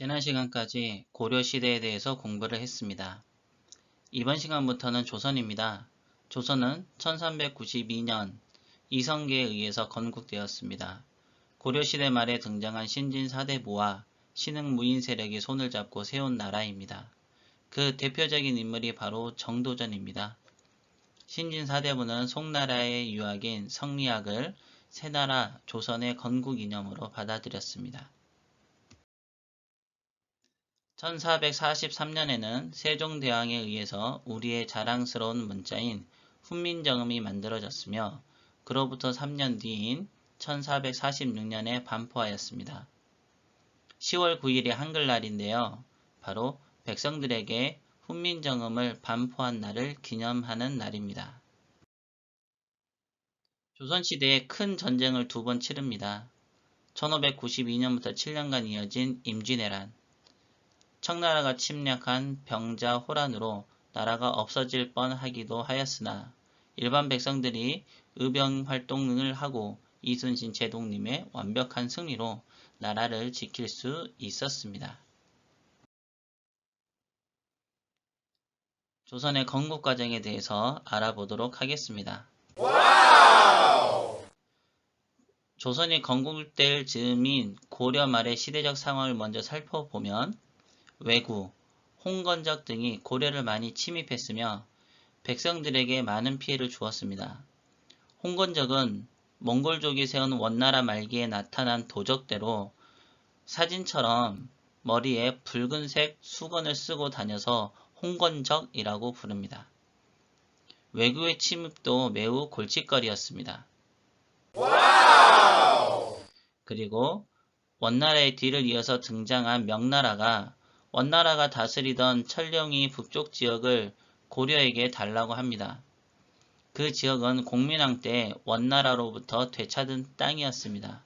지난 시간까지 고려시대에 대해서 공부를 했습니다. 이번 시간부터는 조선입니다. 조선은 1392년 이성계에 의해서 건국되었습니다. 고려시대 말에 등장한 신진사대부와 신흥무인 세력이 손을 잡고 세운 나라입니다. 그 대표적인 인물이 바로 정도전입니다. 신진사대부는 송나라의 유학인 성리학을 새나라 조선의 건국이념으로 받아들였습니다. 1443년에는 세종대왕에 의해서 우리의 자랑스러운 문자인 훈민정음이 만들어졌으며 그로부터 3년 뒤인 1446년에 반포하였습니다. 10월 9일이 한글날인데요. 바로 백성들에게 훈민정음을 반포한 날을 기념하는 날입니다. 조선시대에 큰 전쟁을 두 번 치릅니다. 1592년부터 7년간 이어진 임진왜란, 청나라가 침략한 병자 호란으로 나라가 없어질 뻔하기도 하였으나 일반 백성들이 의병 활동을 하고 이순신 제독님의 완벽한 승리로 나라를 지킬 수 있었습니다. 조선의 건국 과정에 대해서 알아보도록 하겠습니다. 조선이 건국될 즈음인 고려 말의 시대적 상황을 먼저 살펴보면 왜구, 홍건적 등이 고려를 많이 침입했으며 백성들에게 많은 피해를 주었습니다. 홍건적은 몽골족이 세운 원나라 말기에 나타난 도적대로 사진처럼 머리에 붉은색 수건을 쓰고 다녀서 홍건적이라고 부릅니다. 왜구의 침입도 매우 골칫거리였습니다. 그리고 원나라의 뒤를 이어서 등장한 명나라가 원나라가 다스리던 천령이 북쪽 지역을 고려에게 달라고 합니다. 그 지역은 공민왕 때 원나라로부터 되찾은 땅이었습니다.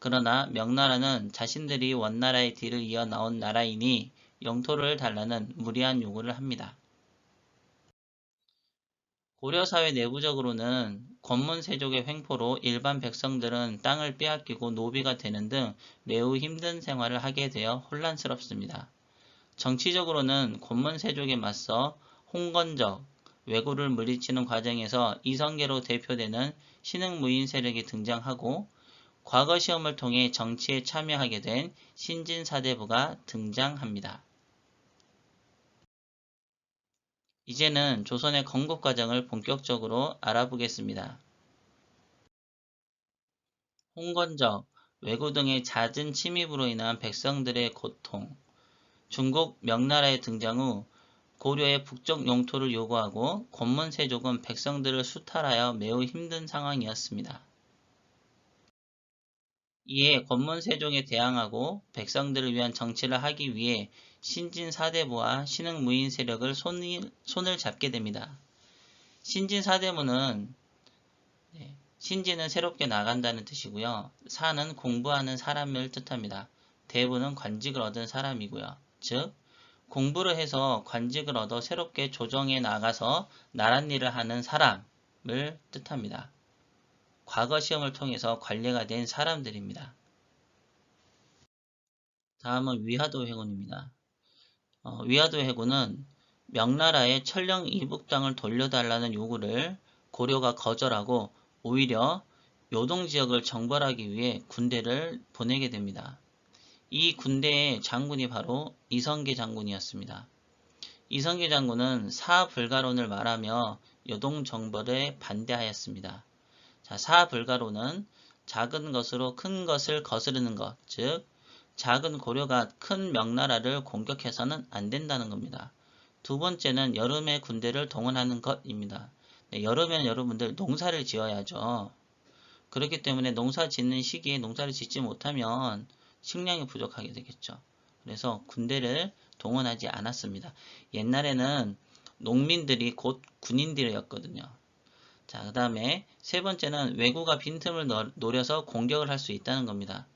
그러나 명나라는 자신들이 원나라의 뒤를 이어 나온 나라이니 영토를 달라는 무리한 요구를 합니다. 고려사회 내부적으로는 권문세족의 횡포로 일반 백성들은 땅을 빼앗기고 노비가 되는 등 매우 힘든 생활을 하게 되어 혼란스럽습니다. 정치적으로는 권문세족에 맞서 홍건적, 왜구를 물리치는 과정에서 이성계로 대표되는 신흥무인 세력이 등장하고 과거 시험을 통해 정치에 참여하게 된 신진사대부가 등장합니다. 이제는 조선의 건국 과정을 본격적으로 알아보겠습니다. 홍건적, 왜구 등의 잦은 침입으로 인한 백성들의 고통, 중국 명나라의 등장 후 고려의 북쪽 영토를 요구하고 권문세족은 백성들을 수탈하여 매우 힘든 상황이었습니다. 이에 권문세족에 대항하고 백성들을 위한 정치를 하기 위해 신진사대부와 신흥무인 세력을 손을 잡게 됩니다. 신진사대부는 신진은 새롭게 나간다는 뜻이고요. 사는 공부하는 사람을 뜻합니다. 대부는 관직을 얻은 사람이고요. 즉 공부를 해서 관직을 얻어 새롭게 조정에 나가서 나랏일을 하는 사람을 뜻합니다. 과거 시험을 통해서 관리가 된 사람들입니다. 다음은 위화도 회군입니다. 위화도 회군은 명나라의 천령 이북 땅을 돌려달라는 요구를 고려가 거절하고 오히려 요동 지역을 정벌하기 위해 군대를 보내게 됩니다. 이 군대의 장군이 바로 이성계 장군이었습니다. 이성계 장군은 사불가론을 말하며 요동 정벌에 반대하였습니다. 사불가론은 작은 것으로 큰 것을 거스르는 것, 즉 작은 고려가 큰 명나라를 공격해서는 안 된다는 겁니다. 두 번째는 여름에 군대를 동원하는 것입니다. 여름에는 여러분들 농사를 지어야죠. 그렇기 때문에 농사 짓는 시기에 농사를 짓지 못하면 식량이 부족하게 되겠죠. 그래서 군대를 동원하지 않았습니다. 옛날에는 농민들이 곧 군인들이었거든요. 그 다음에 세 번째는 왜구가 빈틈을 노려서 공격을 할 수 있다는 겁니다.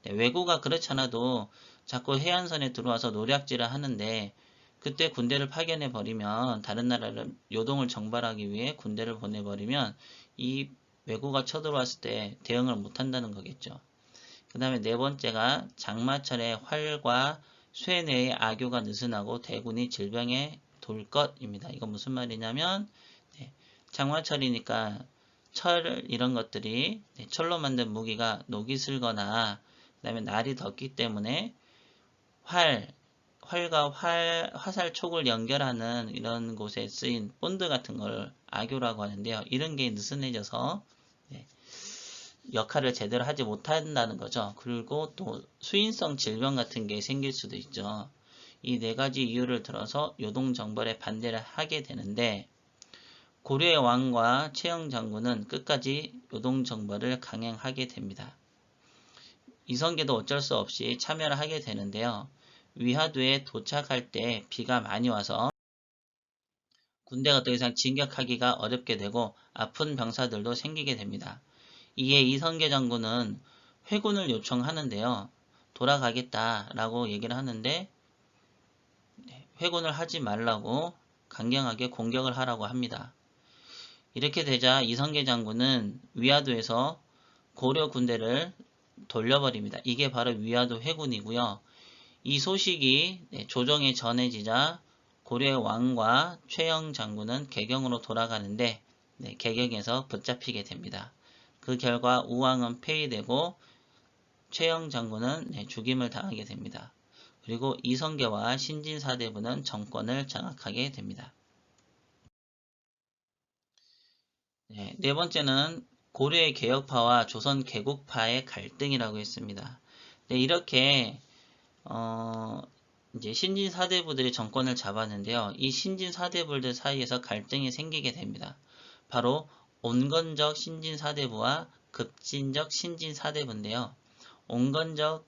왜구가 그렇지 않아도 자꾸 해안선에 들어와서 노략질을 하는데 그때 군대를 파견해 버리면 다른 나라를 요동을 정발하기 위해 군대를 보내버리면 이 왜구가 쳐들어왔을 때 대응을 못한다는 거겠죠. 그 다음에 네 번째가 장마철에 활과 쇠뇌의 악교가 느슨하고 대군이 질병에 돌 것입니다. 이건 무슨 말이냐면 네, 장마철이니까 철 이런 것들이 네, 철로 만든 무기가 녹이 슬거나 그 다음에 날이 덥기 때문에 활과 화살 촉을 연결하는 이런 곳에 쓰인 본드 같은 걸 악교라고 하는데요. 이런 게 느슨해져서 네, 역할을 제대로 하지 못한다는 거죠. 그리고 또 수인성 질병 같은 게 생길 수도 있죠. 이 네 가지 이유를 들어서 요동정벌에 반대를 하게 되는데 고려의 왕과 최영 장군은 끝까지 요동정벌을 강행하게 됩니다. 이성계도 어쩔 수 없이 참여를 하게 되는데요. 위화도에 도착할 때 비가 많이 와서 군대가 더 이상 진격하기가 어렵게 되고 아픈 병사들도 생기게 됩니다. 이에 이성계 장군은 회군을 요청하는데요. 돌아가겠다라고 얘기를 하는데 회군을 하지 말라고 강경하게 공격을 하라고 합니다. 이렇게 되자 이성계 장군은 위화도에서 고려 군대를 돌려버립니다. 이게 바로 위화도 회군이고요. 이 소식이 조정에 전해지자 고려의 왕과 최영 장군은 개경으로 돌아가는데 개경에서 붙잡히게 됩니다. 그 결과 우왕은 폐위되고 최영 장군은 죽임을 당하게 됩니다. 그리고 이성계와 신진사대부는 정권을 장악하게 됩니다. 네 번째는 고려의 개혁파와 조선 개국파의 갈등이라고 했습니다. 이렇게 이제 신진 사대부들이 정권을 잡았는데요. 이 신진 사대부들 사이에서 갈등이 생기게 됩니다. 바로 온건적 신진 사대부와 급진적 신진 사대부인데요. 온건적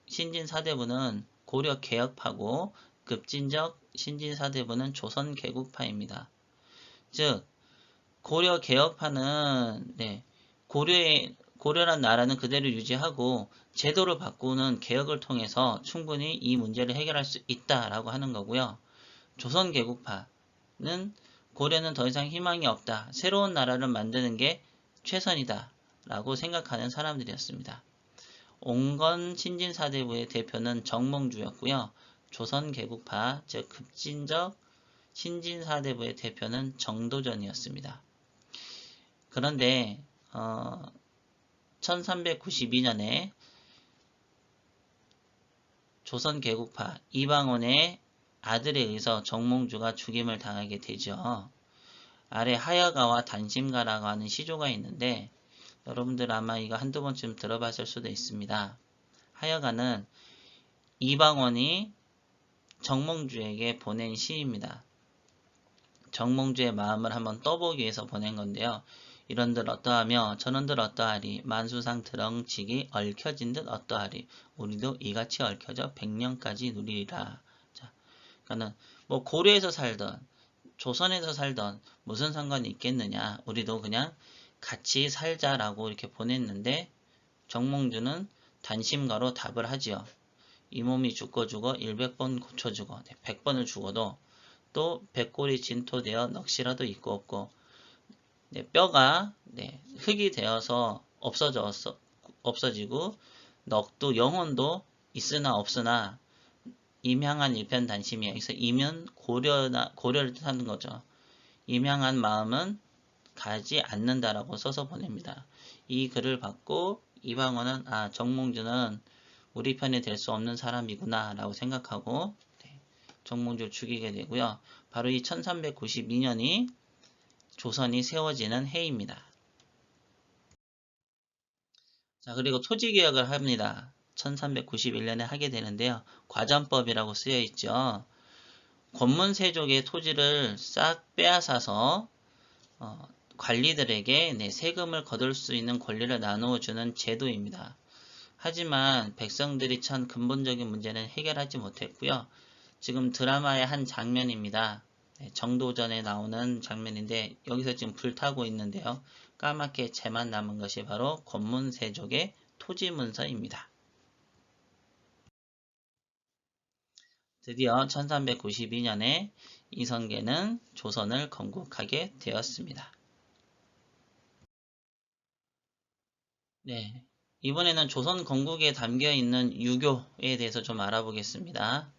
신진 사대부는 고려 개혁파고 급진적 신진 사대부는 조선 개국파입니다. 즉 고려 개혁파는 고려란 나라는 그대로 유지하고 제도를 바꾸는 개혁을 통해서 충분히 이 문제를 해결할 수 있다라고 하는 거고요. 조선 개국파는 고려는 더 이상 희망이 없다. 새로운 나라를 만드는 게 최선이다. 라고 생각하는 사람들이었습니다. 온건 신진사대부의 대표는 정몽주였고요. 조선 개국파, 즉 급진적 신진사대부의 대표는 정도전이었습니다. 그런데 1392년에 조선 개국파 이방원의 아들에 의해서 정몽주가 죽임을 당하게 되죠. 아래 하여가와 단심가라고 하는 시조가 있는데 여러분들 아마 이거 한두 번쯤 들어봤을 수도 있습니다. 하여가는 이방원이 정몽주에게 보낸 시입니다. 정몽주의 마음을 한번 떠보기 위해서 보낸 건데요. 이런들 어떠하며 저런들 어떠하리 만수상 드렁치기 얽혀진 듯 어떠하리 우리도 이같이 얽혀져 100년까지 누리리라. 자, 그러니까는 뭐 고려에서 살던 조선에서 살던 무슨 상관이 있겠느냐. 우리도 그냥 같이 살자라고 이렇게 보냈는데 정몽주는 단심가로 답을 하지요. 이 몸이 죽고 죽어 100번 고쳐주고 100번을 죽어도 또 백골이 진토되어 넋이라도 있고 없고 뼈가 흙이 되어서 없어지고 넋도 영혼도 있으나 없으나 임향한 일편단심이야. 그래서 임은 고려를 뜻하는 거죠. 임향한 마음은 가지 않는다라고 써서 보냅니다. 이 글을 받고 이방원은 정몽주는 우리 편이 될 수 없는 사람이구나 라고 생각하고 정몽주를 죽이게 되고요. 바로 이 1392년이 조선이 세워지는 해입니다. 자, 그리고 토지개혁을 합니다. 1391년에 하게 되는데요. 과전법이라고 쓰여 있죠. 권문세족의 토지를 싹 빼앗아서 관리들에게 세금을 거둘 수 있는 권리를 나누어 주는 제도입니다. 하지만 백성들이 참 근본적인 문제는 해결하지 못했고요. 지금 드라마의 한 장면입니다. 정도전에 나오는 장면인데 여기서 지금 불타고 있는데요. 까맣게 재만 남은 것이 바로 권문세족의 토지문서입니다. 드디어 1392년에 이성계는 조선을 건국하게 되었습니다. 이번에는 조선 건국에 담겨 있는 유교에 대해서 좀 알아보겠습니다.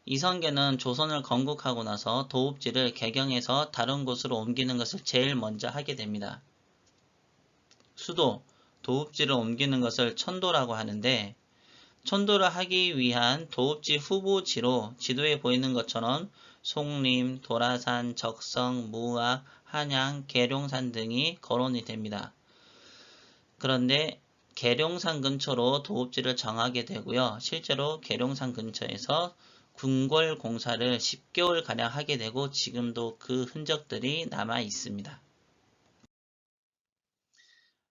이성계는 조선을 건국하고 나서 도읍지를 개경해서 다른 곳으로 옮기는 것을 제일 먼저 하게 됩니다. 수도, 도읍지를 옮기는 것을 천도라고 하는데 천도를 하기 위한 도읍지 후보지로 지도에 보이는 것처럼 송림, 도라산, 적성, 무악, 한양, 계룡산 등이 거론이 됩니다. 그런데 계룡산 근처로 도읍지를 정하게 되고요. 실제로 계룡산 근처에서 궁궐 공사를 10개월가량 하게 되고 지금도 그 흔적들이 남아 있습니다.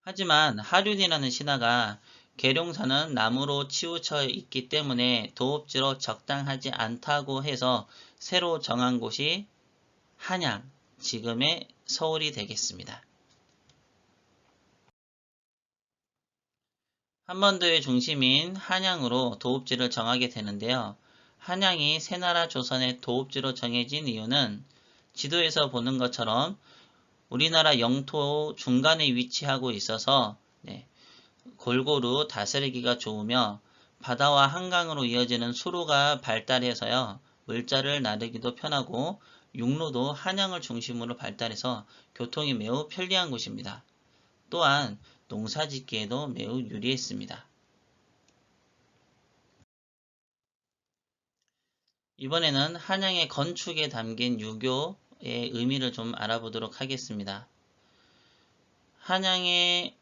하지만 하륜이라는 신하가 계룡산은 나무로 치우쳐 있기 때문에 도읍지로 적당하지 않다고 해서 새로 정한 곳이 한양, 지금의 서울이 되겠습니다. 한반도의 중심인 한양으로 도읍지를 정하게 되는데요. 한양이 새나라 조선의 도읍지로 정해진 이유는 지도에서 보는 것처럼 우리나라 영토 중간에 위치하고 있어서 골고루 다스리기가 좋으며 바다와 한강으로 이어지는 수로가 발달해서요. 물자를 나르기도 편하고 육로도 한양을 중심으로 발달해서 교통이 매우 편리한 곳입니다. 또한 농사짓기에도 매우 유리했습니다. 이번에는 한양의 건축에 담긴 유교의 의미를 좀 알아보도록 하겠습니다. 한양의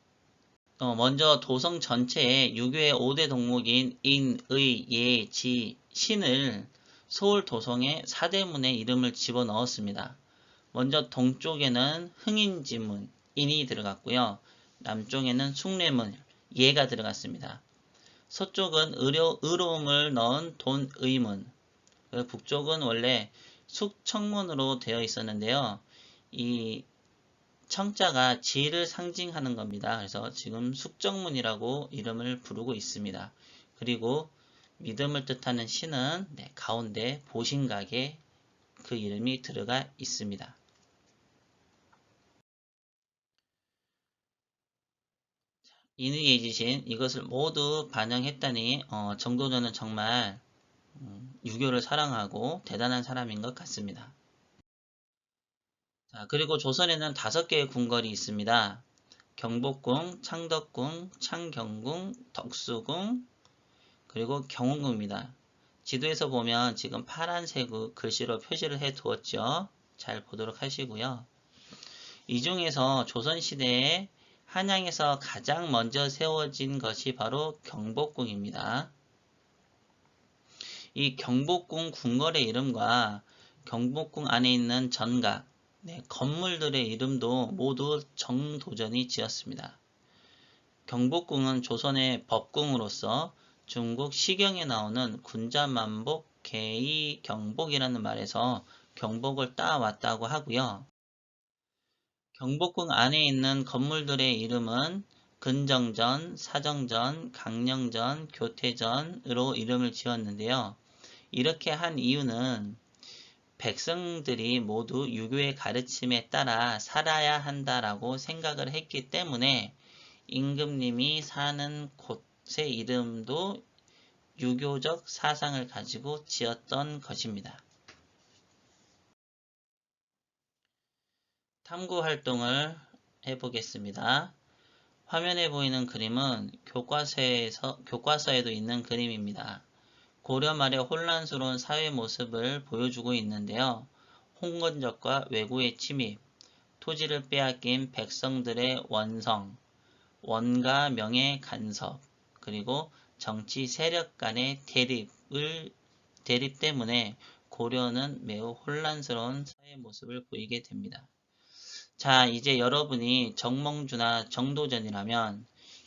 먼저 도성 전체에 유교의 5대 동목인 인, 의, 예, 지, 신을 서울 도성의 사대문에 이름을 집어넣었습니다. 먼저 동쪽에는 흥인지문, 인이 들어갔고요. 남쪽에는 숭례문, 예가 들어갔습니다. 서쪽은 의로움을 넣은 돈의문, 북쪽은 원래 숙청문으로 되어 있었는데요. 이 청자가 지를 상징하는 겁니다. 그래서 지금 숙정문이라고 이름을 부르고 있습니다. 그리고 믿음을 뜻하는 신은 가운데 보신각에 그 이름이 들어가 있습니다. 인의예지신 이것을 모두 반영했다니 정도전은 정말 유교를 사랑하고 대단한 사람인 것 같습니다. 자, 그리고 조선에는 5개의 궁궐이 있습니다. 경복궁, 창덕궁, 창경궁, 덕수궁, 그리고 경운궁입니다. 지도에서 보면 지금 파란색 글씨로 표시를 해 두었죠. 잘 보도록 하시고요. 이 중에서 조선시대에 한양에서 가장 먼저 세워진 것이 바로 경복궁입니다. 이 경복궁 궁궐의 이름과 경복궁 안에 있는 전각, 건물들의 이름도 모두 정도전이 지었습니다. 경복궁은 조선의 법궁으로서 중국 시경에 나오는 군자만복 개이경복이라는 말에서 경복을 따왔다고 하고요. 경복궁 안에 있는 건물들의 이름은 근정전, 사정전, 강령전, 교태전으로 이름을 지었는데요. 이렇게 한 이유는 백성들이 모두 유교의 가르침에 따라 살아야 한다라고 생각을 했기 때문에 임금님이 사는 곳의 이름도 유교적 사상을 가지고 지었던 것입니다. 탐구 활동을 해보겠습니다. 화면에 보이는 그림은 교과서에도 있는 그림입니다. 고려 말의 혼란스러운 사회 모습을 보여주고 있는데요. 홍건적과 왜구의 침입, 토지를 빼앗긴 백성들의 원성, 원가 명예 간섭, 그리고 정치 세력 간의 대립 때문에 고려는 매우 혼란스러운 사회 모습을 보이게 됩니다. 자, 이제 여러분이 정몽주나 정도전이라면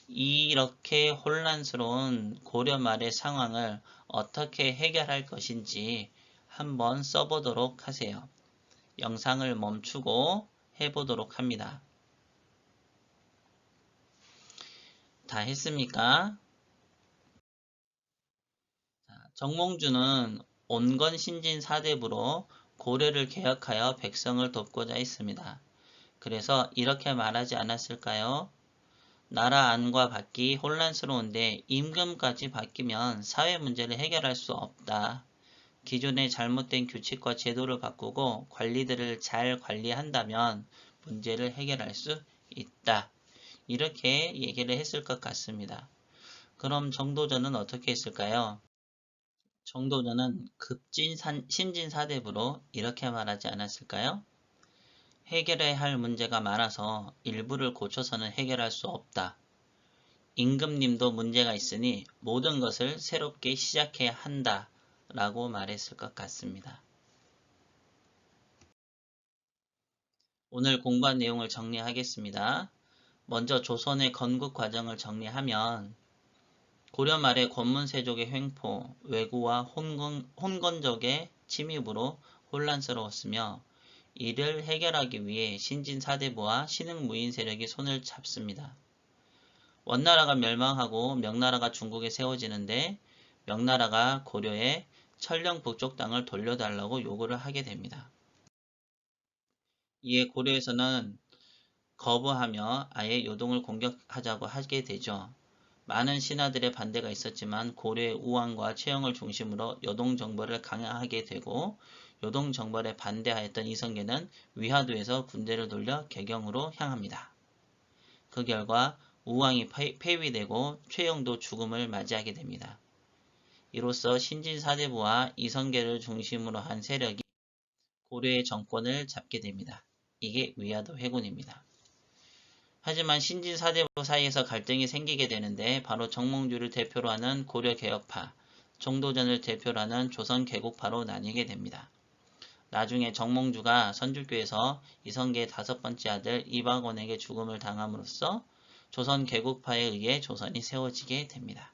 이렇게 혼란스러운 고려 말의 상황을 어떻게 해결할 것인지 한번 써보도록 하세요. 영상을 멈추고 해보도록 합니다. 다 했습니까? 정몽주는 온건신진 사대부로 고려를 개혁하여 백성을 돕고자 했습니다. 그래서 이렇게 말하지 않았을까요? 나라 안과 밖이 혼란스러운데 임금까지 바뀌면 사회 문제를 해결할 수 없다. 기존의 잘못된 규칙과 제도를 바꾸고 관리들을 잘 관리한다면 문제를 해결할 수 있다. 이렇게 얘기를 했을 것 같습니다. 그럼 정도전은 어떻게 했을까요? 정도전은 신진사대부로 이렇게 말하지 않았을까요? 해결해야 할 문제가 많아서 일부를 고쳐서는 해결할 수 없다. 임금님도 문제가 있으니 모든 것을 새롭게 시작해야 한다. 라고 말했을 것 같습니다. 오늘 공부한 내용을 정리하겠습니다. 먼저 조선의 건국 과정을 정리하면 고려 말의 권문세족의 횡포, 왜구와 혼건적의 침입으로 혼란스러웠으며 이를 해결하기 위해 신진사대부와 신흥무인 세력이 손을 잡습니다. 원나라가 멸망하고 명나라가 중국에 세워지는데 명나라가 고려에 천령 북쪽 땅을 돌려달라고 요구를 하게 됩니다. 이에 고려에서는 거부하며 아예 요동을 공격하자고 하게 되죠. 많은 신하들의 반대가 있었지만 고려의 우왕과 최영을 중심으로 요동 정벌을 강행하게 되고 요동 정벌에 반대하였던 이성계는 위화도에서 군대를 돌려 개경으로 향합니다. 그 결과 우왕이 폐위되고 최영도 죽음을 맞이하게 됩니다. 이로써 신진사대부와 이성계를 중심으로 한 세력이 고려의 정권을 잡게 됩니다. 이게 위화도 회군입니다. 하지만 신진사대부 사이에서 갈등이 생기게 되는데 바로 정몽주를 대표로 하는 고려개혁파, 정도전을 대표로 하는 조선개국파로 나뉘게 됩니다. 나중에 정몽주가 선주교에서 이성계의 5번째 아들 이방원에게 죽음을 당함으로써 조선개국파에 의해 조선이 세워지게 됩니다.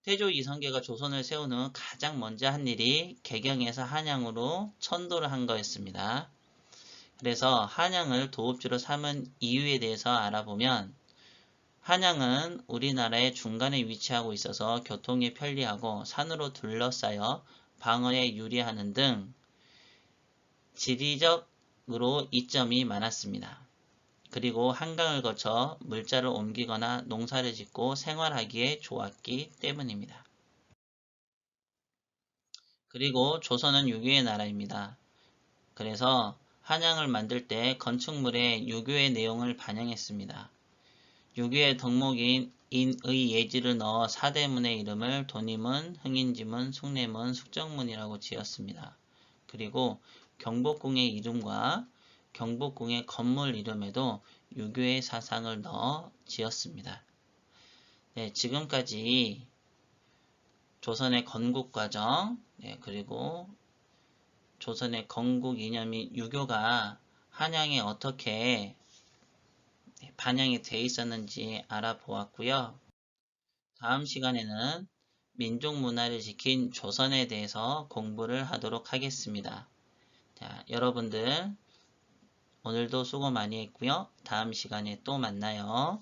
태조 이성계가 조선을 세운 후 가장 먼저 한 일이 개경에서 한양으로 천도를 한 거였습니다. 그래서 한양을 도읍지로 삼은 이유에 대해서 알아보면 한양은 우리나라의 중간에 위치하고 있어서 교통이 편리하고 산으로 둘러싸여 방어에 유리하는 등 지리적으로 이점이 많았습니다. 그리고 한강을 거쳐 물자를 옮기거나 농사를 짓고 생활하기에 좋았기 때문입니다. 그리고 조선은 유교의 나라입니다. 그래서 한양을 만들 때 건축물에 유교의 내용을 반영했습니다. 유교의 덕목인 인의 예지를 넣어 사대문의 이름을 도니문, 흥인지문, 숭례문, 숙정문이라고 지었습니다. 그리고 경복궁의 이름과 경복궁의 건물 이름에도 유교의 사상을 넣어 지었습니다. 네, 지금까지 조선의 건국 과정, 그리고 조선의 건국 이념인 유교가 한양에 어떻게 반영이 되어 있었는지 알아보았고요. 다음 시간에는 민족 문화를 지킨 조선에 대해서 공부를 하도록 하겠습니다. 자, 여러분들 오늘도 수고 많이 했고요. 다음 시간에 또 만나요.